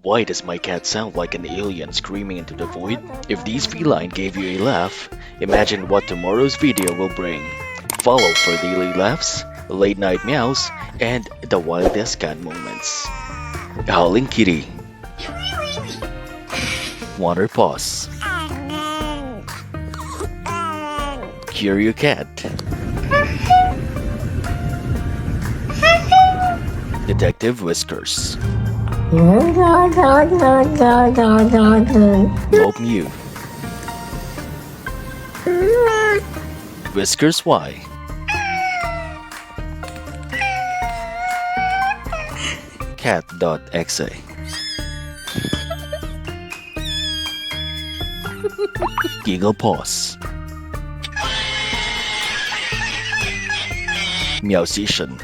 Why does my cat sound like an alien screaming into the void? If these feline gave you a laugh, imagine what tomorrow's video will bring. Follow for daily laughs, late night meows, and the wildest cat moments. Howling Kitty, Water Paws, Curio Cat, Detective Whiskers, Mope Mew, Whiskers Y, Cat.exe, Giggle Paws, Meowsician,